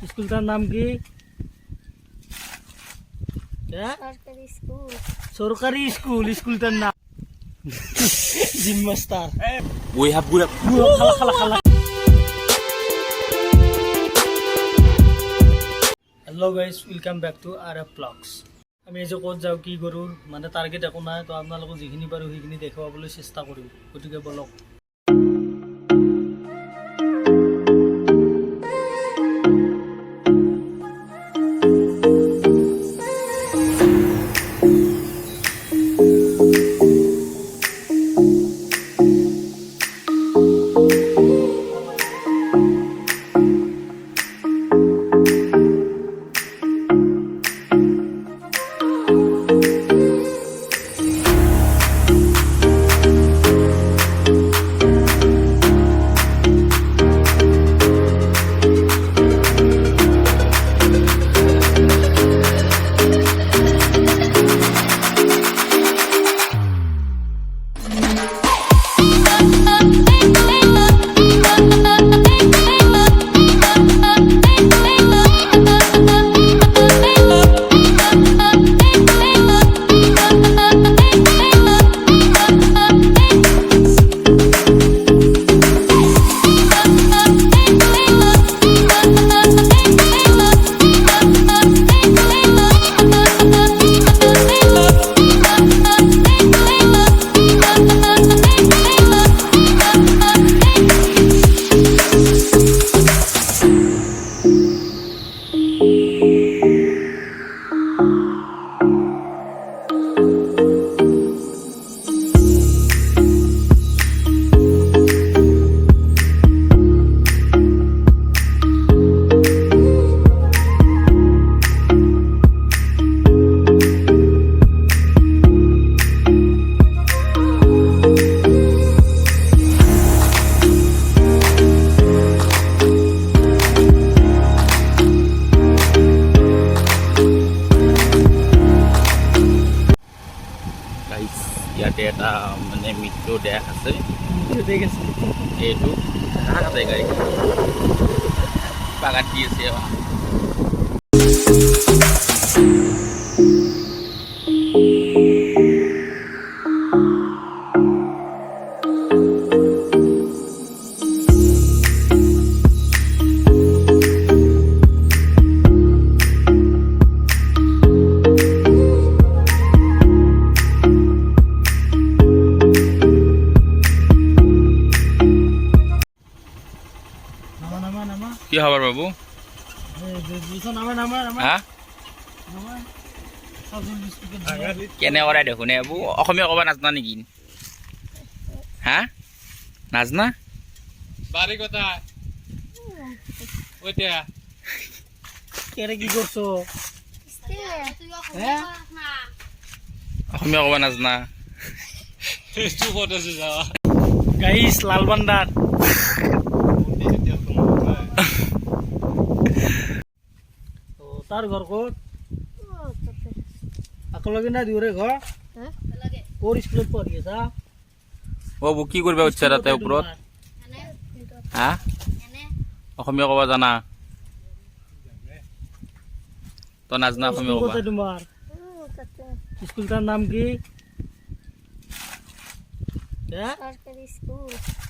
স্কুলটাৰ নাম কি? সৰকাৰি স্কুল। স্কুলটাৰ নাম জিম মাস্টাৰ। We have good. খালা খালা খালা। Hello' guys, welcome back to RF vlogs. আমি এই যে ক'ত যাওঁ, কি কৰোঁ, মানে টাৰ্গেট একো নাই, তো আপোনালোকক যিখিনি পাৰোঁ সেইখিনি দেখুৱাবলৈ চেষ্টা কৰিম। গতিকে বলক। ইয়াতে এটা মানে মৃত্যু দেশ আছে, ঠিক আছে, এইটো আছে গাড়ী বাগান দি আছে। কি খবৰ বাবু? হা কেনে কৰাই দেখোন বাবু, অসমীয়া ক'ব নাজানা নেকি? হা নাজানা? বাড়ি কথা ওইটা কেরে কি করছো? অসমীয়া ক'ব নাজানা? গাইস লালবান্দার তার ঘর ক'ত? একেলগে না দুৰে ঘৰ? ক'ৰ স্কুলত পঢ়ি আছা? বাবু কি কৰিব ইচ্ছা তাতে ওপৰত? হা অসমীয়া ক'ব জানা? তই নাজানা অসমীয়া ক'ব? তোমাৰ স্কুলটাৰ নাম কি?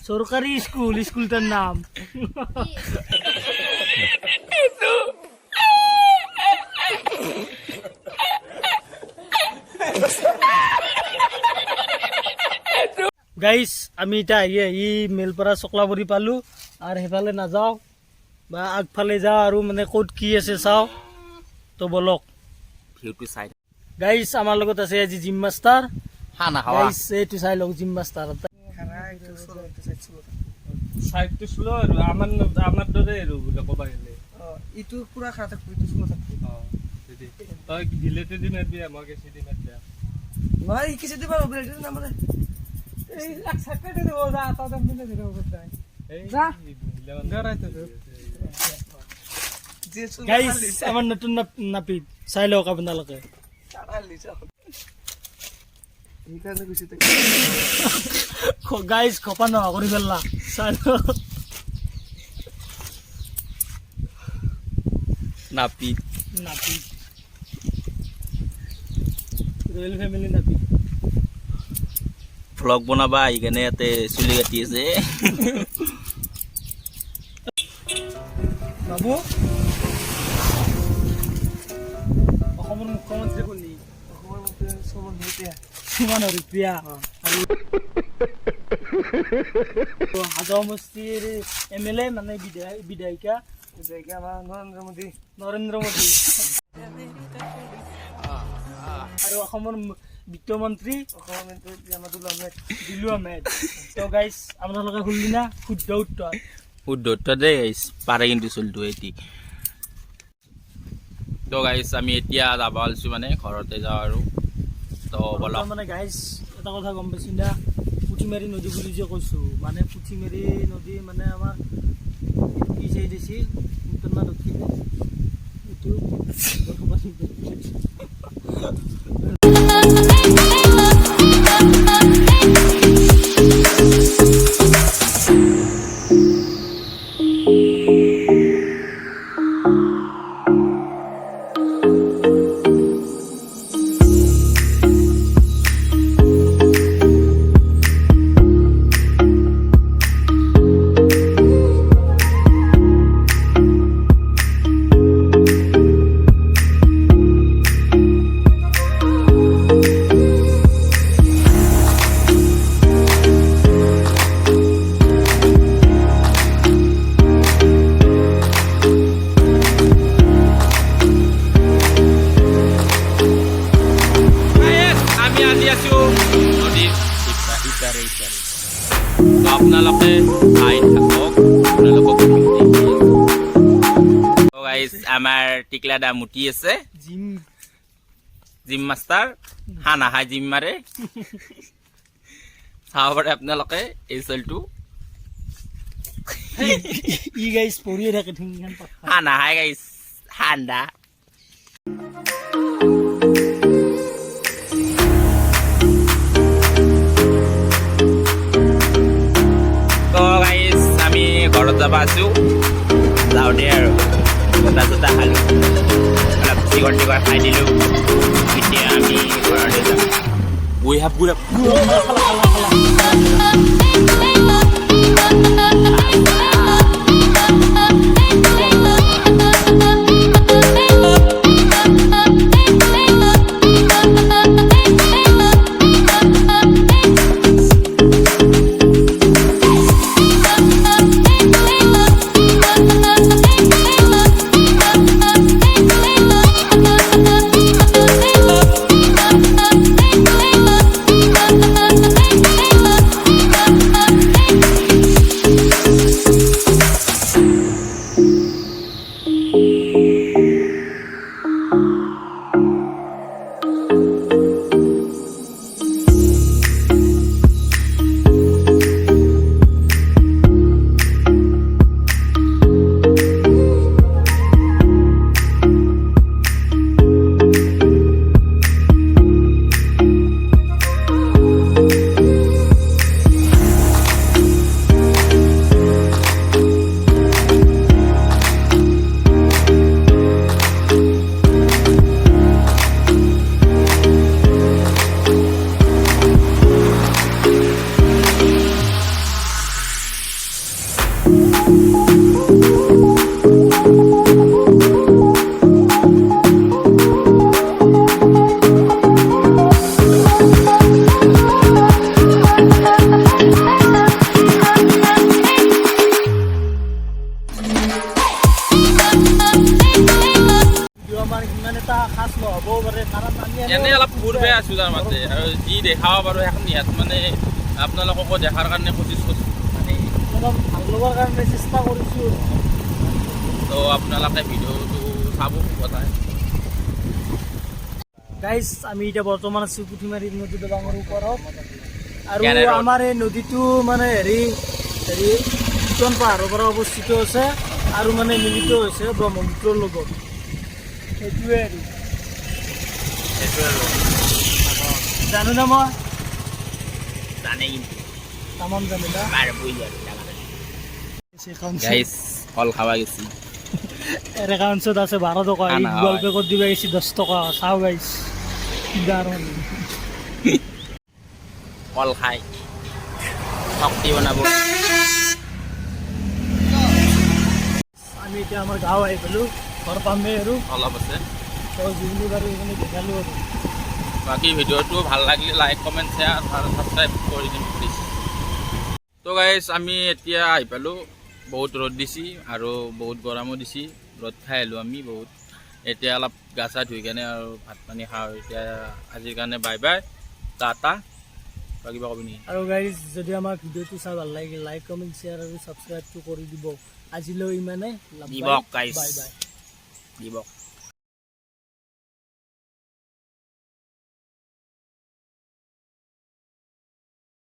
সৰকাৰি স্কুল। স্কুলটাৰ নাম গাইস, আমি এটা ই মেলপাৰা চকলাবৰী পালো, আৰু সেইফালে নাযাওঁ বা আগফালে যাওঁ, আৰু মানে ক'ত কি আছে চাওঁ। তো বলক গাইস, আমাৰ লগত আছে আজি জিম মাষ্টাৰ। গাইস এইটো চাই লওক, জিম মাষ্টাৰ সাইডটো স্লো আৰু আমাৰ দৰে আৰু বোলে ক'ব গ'লে ইটো পুৰা খাৰা থাকিব, ইটো স্লো থাকিব। তই দিলেতে দিম দিয়া, মই কেছি দিম দিয়া, মই কিছু দিবা অপাৰেটৰ নামৰে এই লাখ সাকতে দেব যা, তা দাম দিলে দেব বতাই যা গরাইতে। গাইস আমাৰ নতুন নাপিত চাই লওক আপোনালোকে। গাইস খপা নোহোৱা কৰি পেলা চাই লওক। নাপিত নাপিত ৰয়েল ফেমিলি নাপিত ভ্লগ বনাবা আহি কেনে ইয়াতে চুলি কাটি আছে বাবু অসমৰ মুখ্যমন্ত্ৰী কোনি অসমৰ মুখ্যমন্ত্ৰী সুমন হৰিপ্ৰিয়া আৰু হাজো সমষ্টিৰ MLA মানে বিধায়িকা আমাৰ নৰেন্দ্ৰ মোদী আৰু অসমৰ বিত্তমন্ত্ৰী দিলু আহমেদ তো গাইজ আপোনালোকে শুনিলি না শুদ্ধ উত্তৰ শুদ্ধ দেই গাইছ পাৰে কিন্তু চুলটো এটি তো গাইছ আমি এতিয়া যাব ওলাইছোঁ মানে ঘৰতে যাওঁ আৰু তো বলক মানে গাইজ এটা কথা গম পাইছোঁ না পুঠিমাৰী নদী বুলি যে কৈছোঁ মানে পুঠিমাৰী নদী মানে আমাৰ কি চাই দিছি উত্তৰ না দক্ষিণ এইটো আপোনালোকে চাই থাকক আপোনালোকক আমাৰ টিকলা দা মুটি আছে জিম মাষ্টাৰ হানা হাই জিম মাৰে চাব পাৰে আপোনালোকে এই চলটো ই গাইজ পৰিয়ে থাকে ঠেংখন হানা হাই গাইছ হান্দা ঘৰত যাব আছোঁ যাওঁতে আৰু জোতা চোতা খালোঁ অলপ চিকন টিকন খাই দিলোঁ এতিয়া আমি ঘৰতে যাম উই হাব গুড়া এনে অলপ পূৰ্বে আছোঁ তাৰ মাজে আৰু যি দেখাব পাৰোঁ এখন ইয়াত মানে আপোনালোককো দেখাৰ কাৰণে কোচিছ কৰিছোঁ মানে ভাল লগাৰ কাৰণে চেষ্টা কৰিছোঁ তো আপোনালোকে ভিডিঅ'টো চাব কথাই গাইজ আমি এতিয়া বৰ্তমান আছোঁ পুঠিমাৰী নদী দলঙৰ ওপৰত আৰু আমাৰ এই নদীটো মানে হেৰি কীৰ্তন পাহাৰৰ পৰা অৱস্থিত আছে আৰু মানে মিলিত হৈছে ব্ৰহ্মপুত্ৰৰ লগত সেইটোৱে আৰু জানো না মই জানে কিন্তু তামাম জানো না গাইজ কল খাবা গেছি এর একাউন্টত আছে 12 টাকা আনা গুগল হয়। পে করে দিবে গেছি 10 টাকা চাও গাইস দারুণ কল খাই শক্তি বনাব আমি এতিয়া আমাৰ গাঁও আহি পালো ঘৰ পামে আৰু অলপ আছে তো যিবিলাক আৰু এইখিনি দেখালো আৰু বাকী ভিডিঅ'টো ভাল লাগিলে লাইক কমেণ্ট শ্বেয়াৰ আৰু ছাবস্ক্ৰাইব কৰি দিম প্লিজ তো গাইজ আমি এতিয়া আহি পালোঁ বহুত ৰ'দ দিছি আৰু বহুত গৰমো দিছি ৰ'দ খাই আহিলোঁ আমি বহুত এতিয়া অলপ গা চা ধুই কেনে আৰু ভাত পানী খাওঁ এতিয়া আজিৰ কাৰণে বাই বাই টাটা কিবা ক'বি নেকি আৰু গাইজ যদি আমাৰ ভিডিঅ'টো চাই ভাল লাগিল লাইক কমেণ্ট শ্বেয়াৰ আৰু ছাবস্ক্ৰাইবটো কৰি দিব আজিলৈ ইমানে দিবক গাইজ বাই বাই দিবক